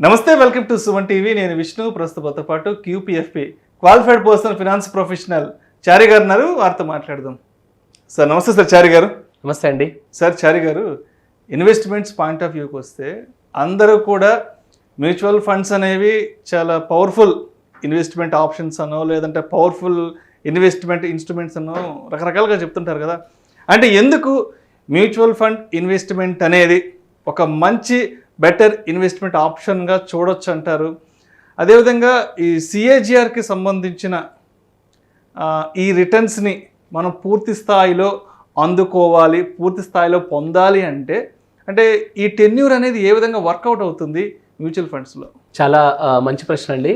నమస్తే, welcome to Suman TV. నేను విష్ణు. ప్రస్తుతంతో పాటు QPFP qualified personal finance professional Chari గారు ఉన్నారు. వారితో మాట్లాడదాం. సార్ నమస్తే. సార్ చారి గారు నమస్తే అండి. సార్ చారి గారు, ఇన్వెస్ట్మెంట్స్ పాయింట్ ఆఫ్ వ్యూకి వస్తే అందరూ కూడా మ్యూచువల్ ఫండ్స్ అనేవి చాలా పవర్ఫుల్ ఇన్వెస్ట్మెంట్ ఆప్షన్స్ అనో లేదంటే పవర్ఫుల్ ఇన్వెస్ట్మెంట్ ఇన్స్ట్రుమెంట్స్ అనో రకరకాలుగా చెప్తుంటారు కదా. అంటే ఎందుకు మ్యూచువల్ ఫండ్ ఇన్వెస్ట్మెంట్ అనేది ఒక మంచి బెటర్ ఇన్వెస్ట్మెంట్ ఆప్షన్గా చూడొచ్చు అంటారు? అదేవిధంగా ఈ CAGRకి సంబంధించిన ఈ రిటర్న్స్ని మనం పూర్తి స్థాయిలో అందుకోవాలి, పూర్తి స్థాయిలో పొందాలి అంటే ఈ టెన్యూర్ అనేది ఏ విధంగా వర్కౌట్ అవుతుంది మ్యూచువల్ ఫండ్స్లో? చాలా మంచి ప్రశ్న అండి.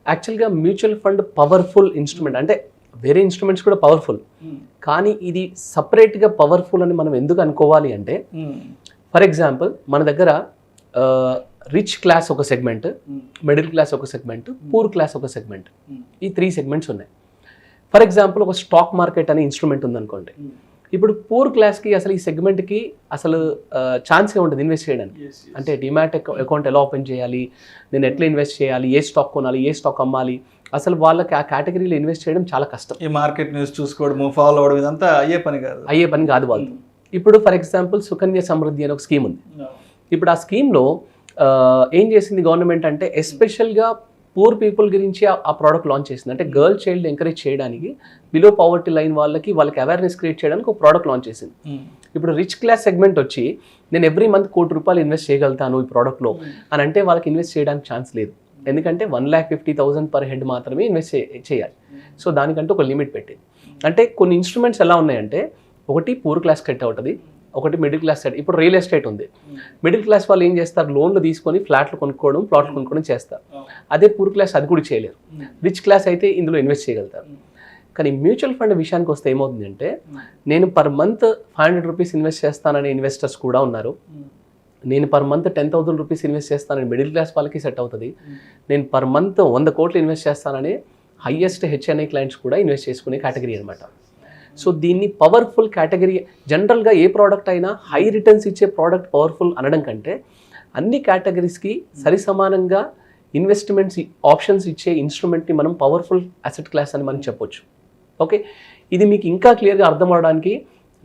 యాక్చువల్గా మ్యూచువల్ ఫండ్ పవర్ఫుల్ ఇన్స్ట్రుమెంట్. అంటే వేరే ఇన్స్ట్రుమెంట్స్ కూడా పవర్ఫుల్, కానీ ఇది సపరేట్గా పవర్ఫుల్ అని మనం ఎందుకు అనుకోవాలి అంటే, ఫర్ ఎగ్జాంపుల్ మన దగ్గర రిచ్ క్లాస్ ఒక సెగ్మెంట్, మిడిల్ క్లాస్ ఒక సెగ్మెంట్, పూర్ క్లాస్ ఒక సెగ్మెంట్, ఈ 3 సెగ్మెంట్స్ ఉన్నాయి. ఫర్ ఎగ్జాంపుల్ ఒక స్టాక్ మార్కెట్ అనే ఇన్స్ట్రుమెంట్ ఉందనుకోండి. ఇప్పుడు పూర్ క్లాస్కి అసలు ఈ సెగ్మెంట్కి అసలు ఛాన్సే ఉంటుంది ఇన్వెస్ట్ చేయడానికి. అంటే డిమాట్ అకౌంట్ ఎలా ఓపెన్ చేయాలి, నేను ఎట్లా ఇన్వెస్ట్ చేయాలి, ఏ స్టాక్ కొనాలి, ఏ స్టాక్ అమ్మాలి, అసలు వాళ్ళకి ఆ కేటగిరీలో ఇన్వెస్ట్ చేయడం చాలా కష్టం. ఈ మార్కెట్ న్యూస్ చూసుకోవడం, ఫాలో అవడం, ఇదంతా అయ్యే పని కాదు వాళ్ళతో. ఇప్పుడు ఫర్ ఎగ్జాంపుల్ సుకన్య సమృద్ధి అనే ఒక స్కీమ్ ఉంది. ఇప్పుడు ఆ స్కీమ్లో ఏం చేసింది గవర్నమెంట్ అంటే, ఎస్పెషల్గా పూర్ పీపుల్ గురించి ఆ ప్రోడక్ట్ లాంచ్ చేసింది. అంటే గర్ల్ చైల్డ్ ఎంకరేజ్ చేయడానికి, బిలో పవర్టీ లైన్ వాళ్ళకి అవేర్నెస్ క్రియేట్ చేయడానికి ఒక ప్రోడక్ట్ లాంచ్ చేసింది. ఇప్పుడు రిచ్ క్లాస్ సెగ్మెంట్ వచ్చి నేను ఎవ్రీ మంత్ ₹1 కోటి ఇన్వెస్ట్ చేయగలుగుతాను ఈ ప్రోడక్ట్లో అని అంటే వాళ్ళకి ఇన్వెస్ట్ చేయడానికి ఛాన్స్ లేదు. ఎందుకంటే 1,50,000 పర్ హెడ్ మాత్రమే ఇన్వెస్ట్ చేయాలి. సో దానికంటే ఒక లిమిట్ పెట్టింది. అంటే కొన్ని ఇన్స్ట్రుమెంట్స్ ఎలా ఉన్నాయంటే, ఒకటి పూర్ క్లాస్ సెట్ అవుతుంది, ఒకటి మిడిల్ క్లాస్ సెట్. ఇప్పుడు రియల్ ఎస్టేట్ ఉంది. మిడిల్ క్లాస్ వాళ్ళు ఏం చేస్తారు, లోన్లు తీసుకొని ఫ్లాట్లు కొనుక్కోవడం, ప్లాట్లు కొనుక్కోవడం చేస్తారు. అదే పూర్ క్లాస్ అది కూడా చేయలేరు. రిచ్ క్లాస్ అయితే ఇందులో ఇన్వెస్ట్ చేయగలుగుతారు. కానీ మ్యూచువల్ ఫండ్ విషయానికి వస్తే ఏమవుతుందంటే, నేను పర్ మంత్ ₹500 ఇన్వెస్ట్ చేస్తాననే ఇన్వెస్టర్స్ కూడా ఉన్నారు. నేను పర్ మంత్ ₹10,000 ఇన్వెస్ట్ చేస్తానని మిడిల్ క్లాస్ వాళ్ళకి సెట్ అవుతుంది. నేను పర్ మంత్ 100 కోట్లు ఇన్వెస్ట్ చేస్తానని హైయెస్ట్ HNI క్లయింట్స్ కూడా ఇన్వెస్ట్ చేసుకునే కేటగిరీ అనమాట. సో దీన్ని పవర్ఫుల్ కేటగిరీ. జనరల్గా ఏ ప్రోడక్ట్ అయినా హై రిటర్న్స్ ఇచ్చే ప్రోడక్ట్ పవర్ఫుల్ అనడం కంటే, అన్ని కేటగిరీస్కి సరిసమానంగా ఇన్వెస్ట్మెంట్స్ ఆప్షన్స్ ఇచ్చే ఇన్స్ట్రుమెంట్ని మనం పవర్ఫుల్ అసెట్ క్లాస్ అని మనం చెప్పొచ్చు. ఓకే, ఇది మీకు ఇంకా క్లియర్గా అర్థం అవడానికి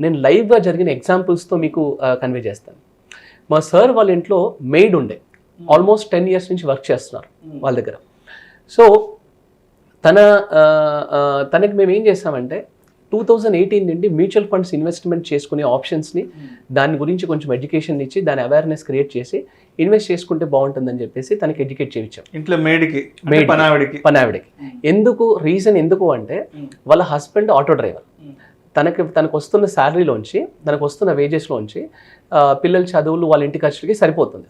నేను లైవ్గా జరిగిన ఎగ్జాంపుల్స్తో మీకు కన్వే చేస్తాను. మా సార్ వాళ్ళ ఇంట్లో మెయిడ్ ఉండే, ఆల్మోస్ట్ 10 years నుంచి వర్క్ చేస్తున్నారు వాళ్ళ దగ్గర. సో తనకి మేము ఏం చేస్తామంటే, 2018 నుండి మ్యూచువల్ ఫండ్స్ ఇన్వెస్ట్మెంట్ చేసుకునే ఆప్షన్స్ని, దాని గురించి కొంచెం ఎడ్యుకేషన్ ఇచ్చి, దాని అవేర్నెస్ క్రియేట్ చేసి ఇన్వెస్ట్ చేసుకుంటే బాగుంటుందని చెప్పేసి తనకి ఎడ్యుకేట్ చేయించాం. ఇంట్లో పనావిడికి రీజన్ ఎందుకు అంటే, వాళ్ళ హస్బెండ్ ఆటో డ్రైవర్. తనకు వస్తున్న శాలరీలోంచి, తనకు వస్తున్న వేజెస్లోంచి పిల్లల చదువులు, వాళ్ళ ఇంటి ఖర్చులకి సరిపోతుంది.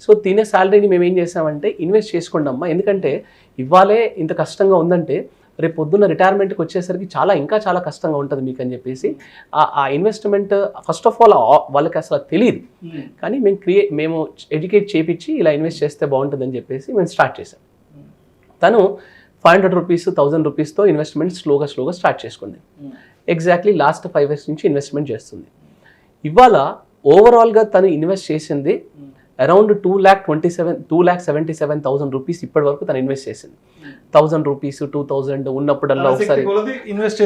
సో తినే శాలరీని మేము ఏం చేసామంటే, ఇన్వెస్ట్ చేసుకోండి అమ్మా, ఎందుకంటే ఇవ్వాలే ఇంత కష్టంగా ఉందంటే రేపు పొద్దున్న రిటైర్మెంట్కి వచ్చేసరికి ఇంకా చాలా కష్టంగా ఉంటుంది మీకు అని చెప్పేసి ఆ ఇన్వెస్ట్మెంట్ ఫస్ట్ ఆఫ్ ఆల్ వాళ్ళకి అసలు తెలియదు. కానీ మేము ఎడ్యుకేట్ చేయించి ఇలా ఇన్వెస్ట్ చేస్తే బాగుంటుందని చెప్పేసి మేము స్టార్ట్ చేసాం. తను ₹500, ₹1,000తో ఇన్వెస్ట్మెంట్ స్లోగా స్టార్ట్ చేసుకుంది. ఎగ్జాక్ట్లీ లాస్ట్ 5 years నుంచి ఇన్వెస్ట్మెంట్ చేస్తుంది. ఇవాళ ఓవరాల్గా తను ఇన్వెస్ట్ చేసింది అరౌండ్ ₹2,77,000 ఇప్పటి వరకు తను ఇన్వెస్ట్ చేసింది. ₹1,000, $2,000 ఉన్నప్పుడల్లా ఒకసారి ఇన్వెస్ట్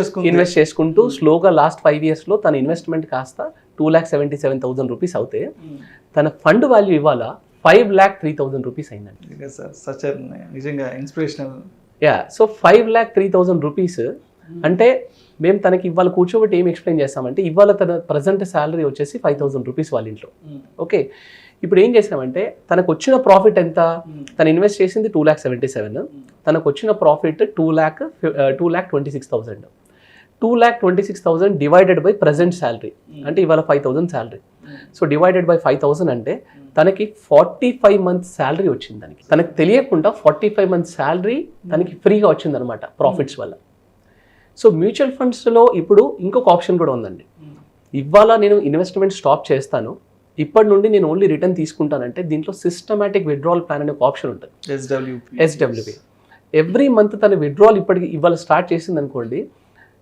చేసుకుంటూ స్లోగా లాస్ట్ 5 yearsలో తన ఇన్వెస్ట్మెంట్ కాస్త ₹2,77,000 అవుతే తన ఫండ్ వాల్యూ ఇవాళ ₹5,03,000 అయిందండి. సో ₹5,03,000 అంటే మేము తనకి ఇవాళ కూర్చోబెట్టి ఏం ఎక్స్ప్లెయిన్ చేస్తామంటే, ఇవాళ తన ప్రజెంట్ శాలరీ వచ్చేసి ₹5,000 వాళ్ళ ఇంట్లో. ఓకే, ఇప్పుడు ఏం చేసామంటే, తనకు వచ్చిన ప్రాఫిట్ ఎంత, తను ఇన్వెస్ట్ చేసింది 2,77,000, తనకు వచ్చిన profit 2,26,000. 2,26,000 divided by present salary, అంటే ఇవాళ 5,000 శాలరీ. సో డివైడెడ్ బై 5,000 అంటే తనకి 45 months శాలరీ వచ్చింది. తనకి తెలియకుండా 45 months శాలరీ తనకి ఫ్రీగా వచ్చింది అనమాట ప్రాఫిట్స్ వల్ల. సో మ్యూచువల్ ఫండ్స్లో ఇప్పుడు ఇంకొక ఆప్షన్ కూడా ఉందండి. ఇవాళ నేను ఇన్వెస్ట్మెంట్ స్టాప్ చేస్తాను, ఇప్పటి నుండి నేను ఓన్లీ రిటర్న్ తీసుకుంటానంటే దీంట్లో సిస్టమాటిక్ విత్డ్రావల్ ప్లాన్ అనే ఒక ఆప్షన్ ఉంటుంది, SWP. ఎవ్రీ మంత్ తన విత్డ్రావల్ ఇవాళ స్టార్ట్ చేసింది అనుకోండి,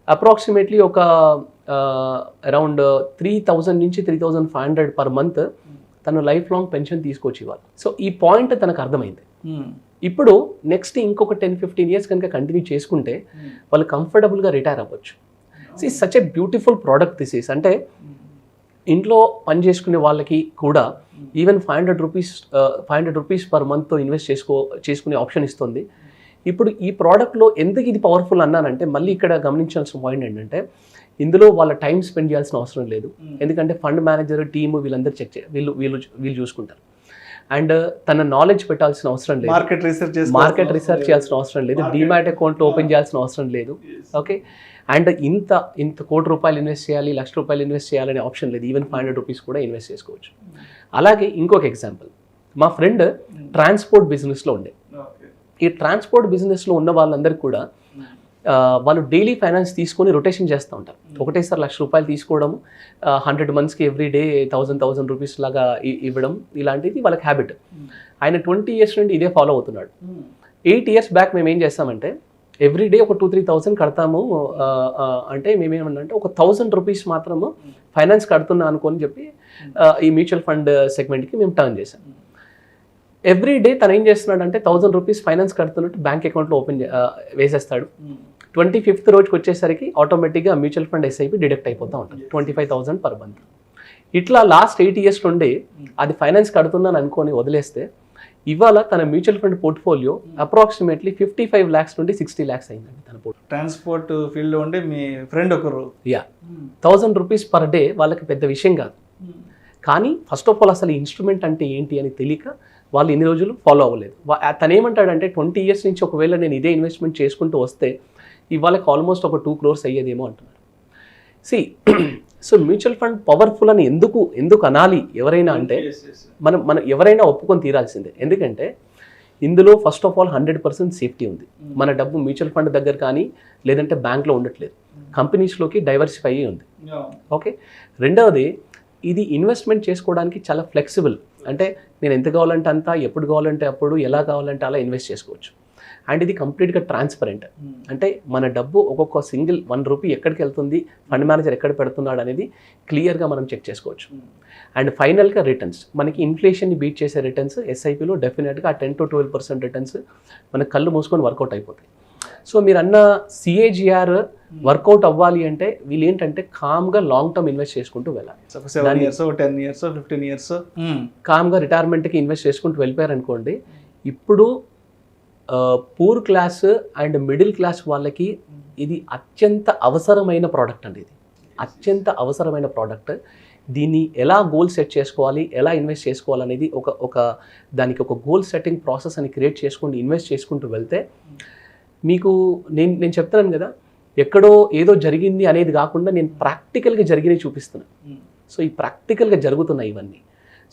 అప్రాక్సిమేట్లీ ఒక అరౌండ్ 3,000 నుంచి 3,500 పర్ మంత్ తను లైఫ్ లాంగ్ పెన్షన్ తీసుకొచ్చి ఇవ్వాలి. సో ఈ పాయింట్ తనకు అర్థమైంది. ఇప్పుడు నెక్స్ట్ ఇంకొక 10-15 ఇయర్స్ కనుక కంటిన్యూ చేసుకుంటే వాళ్ళు కంఫర్టబుల్గా రిటైర్ అవ్వచ్చు. సో ఈ such a beautiful product this is. అంటే ఇంట్లో పని చేసుకునే వాళ్ళకి కూడా ఈవెన్ 500 రూపీస్ పర్ మంత్తో ఇన్వెస్ట్ చేసుకునే ఆప్షన్ ఇస్తుంది. ఇప్పుడు ఈ ప్రోడక్ట్లో ఎందుకు ఇది పవర్ఫుల్ అన్నానంటే, మళ్ళీ ఇక్కడ గమనించాల్సిన పాయింట్ ఏంటంటే, ఇందులో వాళ్ళ టైం స్పెండ్ చేయాల్సిన అవసరం లేదు. ఎందుకంటే ఫండ్ మేనేజర్ టీము వీళ్ళందరూ వీళ్ళు చూసుకుంటారు. అండ్ తన నాలెడ్జ్ పెట్టాల్సిన అవసరం లేదు, మార్కెట్ రీసెర్చ్ చేయాల్సిన అవసరం లేదు, డీమ్యాట్ అకౌంట్ ఓపెన్ చేయాల్సిన అవసరం లేదు. ఓకే, అండ్ ఇంత ₹1 కోటి ఇన్వెస్ట్ చేయాలి, ₹1,00,000 ఇన్వెస్ట్ చేయాలనే ఆప్షన్ లేదు. ఈవెన్ 500 రూపీస్ కూడా ఇన్వెస్ట్ చేసుకోవచ్చు. అలాగే ఇంకొక ఎగ్జాంపుల్, మా ఫ్రెండ్ ట్రాన్స్పోర్ట్ బిజినెస్లో ఉండే. ఈ ట్రాన్స్పోర్ట్ బిజినెస్లో ఉన్న వాళ్ళందరికీ కూడా వాళ్ళు డైలీ ఫైనాన్స్ తీసుకొని రొటేషన్ చేస్తూ ఉంటారు. ఒకటేసారి ₹1,00,000 తీసుకోవడం, 100 మంత్స్కి ఎవ్రీ డే 1000 రూపీస్ లాగా ఇవ్వడం, ఇలాంటిది వాళ్ళకి హ్యాబిట్. ఆయన 20 ఇయర్స్ నుండి ఇదే ఫాలో అవుతున్నాడు. 8 ఇయర్స్ బ్యాక్ మేము ఏం చేస్తామంటే, ఎవ్రీ డే ఒక 2-3,000 కడతాము. అంటే మేమేమన్నంటే ఒక 1000 రూపీస్ మాత్రము ఫైనాన్స్ కడుతున్నా అనుకోని చెప్పి ఈ మ్యూచువల్ ఫండ్ సెగ్మెంట్కి మేము టర్న్ చేసాం. ఎవ్రీ డే తను ఏం చేస్తున్నాడు అంటే 1000 రూపీస్ ఫైనాన్స్ కడుతున్నట్టు బ్యాంక్ అకౌంట్లో వేసేస్తాడు. 25th రోజుకి వచ్చేసరికి ఆటోమేటిక్గా మ్యూచువల్ ఫండ్ ఎస్ఐపి డిడక్ట్ అయిపోతూ ఉంటుంది, 25,000 పర్ మంత్. ఇట్లా లాస్ట్ 8 ఇయర్స్ నుండి అది ఫైనాన్స్ కడుతున్నాను అనుకొని వదిలేస్తే ఇవాళ తన mutual fund portfolio approximately 55 lakhs నుండి 60 lakhs అయిందండి తన పోర్ట్ఫోలియో. ట్రాన్స్పోర్ట్ ఫీల్డ్ ఉండే మీ ఫ్రెండ్ ఒకరు 1000 రూపీస్ పర్ డే వాళ్ళకి పెద్ద విషయం కాదు. కానీ ఫస్ట్ ఆఫ్ ఆల్ అసలు ఈ ఇన్స్ట్రుమెంట్ అంటే ఏంటి అని తెలియక వాళ్ళు ఇన్ని రోజులు ఫాలో అవ్వలేదు. తను ఏమంటాడంటే 20 ఇయర్స్ నుంచి ఒకవేళ నేను ఇదే ఇన్వెస్ట్మెంట్ చేసుకుంటూ వస్తే ఇవాళకి ఆల్మోస్ట్ ఒక 2 crores అయ్యేదేమో అంటున్నాడు. సో మ్యూచువల్ ఫండ్ పవర్ఫుల్ అని ఎందుకు అనాలి ఎవరైనా అంటే, మనం ఎవరైనా ఒప్పుకొని తీరాల్సిందే. ఎందుకంటే ఇందులో ఫస్ట్ ఆఫ్ ఆల్ 100% సేఫ్టీ ఉంది. మన డబ్బు మ్యూచువల్ ఫండ్ దగ్గర కానీ లేదంటే బ్యాంక్లో ఉండట్లేదు, కంపెనీస్లోకి డైవర్సిఫై అయ్యి ఉంది. ఓకే, రెండవది ఇది ఇన్వెస్ట్మెంట్ చేసుకోవడానికి చాలా ఫ్లెక్సిబుల్. అంటే నేను ఎంత కావాలంటే అంత, ఎప్పుడు కావాలంటే అప్పుడు, ఎలా కావాలంటే అలా ఇన్వెస్ట్ చేసుకోవచ్చు. అండ్ ఇది కంప్లీట్గా ట్రాన్స్పరెంట్. అంటే మన డబ్బు ఒక్కొక్క సింగిల్ ₹1 ఎక్కడికి వెళ్తుంది, ఫండ్ మేనేజర్ ఎక్కడ పెడుతున్నాడు అనేది క్లియర్గా మనం చెక్ చేసుకోవచ్చు. అండ్ ఫైనల్గా రిటర్న్స్, మనకి ఇన్ఫ్లేషన్ని బీట్ చేసే రిటర్న్స్ ఎస్ఐపిలో డెఫినెట్గా 10-12% రిటర్న్స్ మన కళ్ళు మూసుకొని వర్కౌట్ అయిపోతాయి. సో మీరు అన్న CAGR వర్కౌట్ అవ్వాలి అంటే వీళ్ళు ఏంటంటే కామ్గా లాంగ్ టర్మ్ ఇన్వెస్ట్ చేసుకుంటూ వెళ్ళాలి. 7 years, 10 years, 15 years కామ్గా రిటైర్మెంట్కి ఇన్వెస్ట్ చేసుకుంటూ వెళ్ళిపోయారు అనుకోండి. ఇప్పుడు poor class and middle class వాళ్ళకి ఇది అత్యంత అవసరమైన ప్రోడక్ట్ అండి. ఇది అత్యంత అవసరమైన ప్రోడక్ట్. దీన్ని ఎలా గోల్ సెట్ చేసుకోవాలి, ఎలా ఇన్వెస్ట్ చేసుకోవాలనేది దానికి ఒక గోల్ సెట్టింగ్ ప్రాసెస్ అని క్రియేట్ చేసుకుంటూ ఇన్వెస్ట్ చేసుకుంటూ వెళ్తే మీకు నేను చెప్తున్నాను కదా, ఎక్కడో ఏదో జరిగింది అనేది కాకుండా నేను ప్రాక్టికల్గా జరిగినవి చూపిస్తున్నాను. సో ఈ ప్రాక్టికల్గా జరుగుతున్నాయి ఇవన్నీ.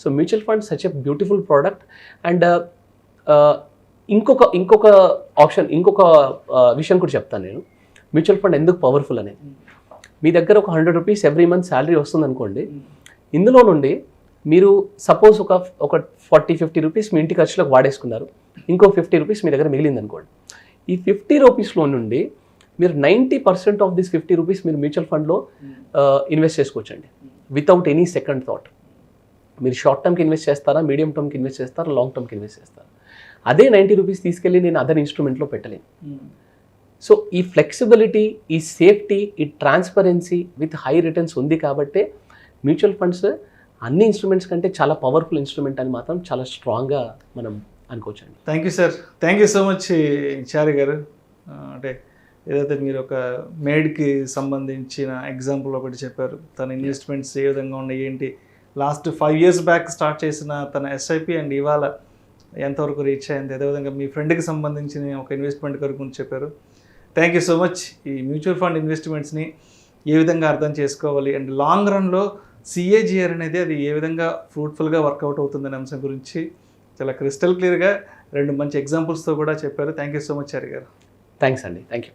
So mutual fund such a beautiful product. And ఇంకొక విషయం కూడా చెప్తాను నేను, మ్యూచువల్ ఫండ్ ఎందుకు పవర్ఫుల్ అనేది. మీ దగ్గర ఒక 100 రూపీస్ ఎవ్రీ మంత్ శాలరీ వస్తుంది అనుకోండి. ఇందులో నుండి మీరు సపోజ్ ఒక 40-50 రూపీస్ మీ ఇంటి ఖర్చులకు వాడేసుకున్నారు, ఇంకో 50 రూపీస్ మీ దగ్గర మిగిలింది అనుకోండి. ఈ 50 రూపీస్లో నుండి మీరు 90% ఆఫ్ దిస్ 50 రూపీస్ మీరు మ్యూచువల్ ఫండ్లో ఇన్వెస్ట్ చేసుకోవచ్చండి వితౌట్ ఎనీ సెకండ్ థాట్. మీరు షార్ట్ టర్మ్కి ఇన్వెస్ట్ చేస్తారా, మీడియం టర్మ్కి ఇన్వెస్ట్ చేస్తారా, లాంగ్ టర్మ్కి ఇన్వెస్ట్ చేస్తారా. అదే 90 రూపీస్ తీసుకెళ్ళి నేను అదర్ ఇన్స్ట్రుమెంట్లో పెట్టలేను. సో ఈ ఫ్లెక్సిబిలిటీ, ఈ సేఫ్టీ, ఈ ట్రాన్స్పరెన్సీ విత్ హై రిటర్న్స్ ఉంది కాబట్టే మ్యూచువల్ ఫండ్స్ అన్ని ఇన్స్ట్రుమెంట్స్ కంటే చాలా పవర్ఫుల్ ఇన్స్ట్రుమెంట్ అని మాత్రం చాలా స్ట్రాంగ్గా మనం అనుకోవచ్చండి. Thank you sir, thank you so much Chari గారు. అంటే ఏదైతే మీరు ఒక మేడ్కి సంబంధించిన ఎగ్జాంపుల్ ఒకటి చెప్పారు, తన ఇన్వెస్ట్మెంట్స్ ఏ విధంగా ఉన్నాయి ఏంటి, లాస్ట్ 5 years బ్యాక్ స్టార్ట్ చేసిన తన ఎస్ఐపి అండ్ ఇవాళ ఎంతవరకు రీచ్ అయింది, అదేవిధంగా మీ ఫ్రెండ్కి సంబంధించిన ఒక ఇన్వెస్ట్మెంట్ గురించి చెప్పారు. Thank you so much. ఈ మ్యూచువల్ ఫండ్ ఇన్వెస్ట్మెంట్స్ని ఏ విధంగా అర్థం చేసుకోవాలి అండ్ లాంగ్ రన్లో CAGR అనేది అది ఏ విధంగా ఫ్రూట్ఫుల్గా వర్కౌట్ అవుతుందనే అంశం గురించి చాలా క్రిస్టల్ క్లియర్గా 2 మంచి ఎగ్జాంపుల్స్తో కూడా చెప్పారు. Thank you so much Chari గారు. థ్యాంక్స్ అండి. Thank you.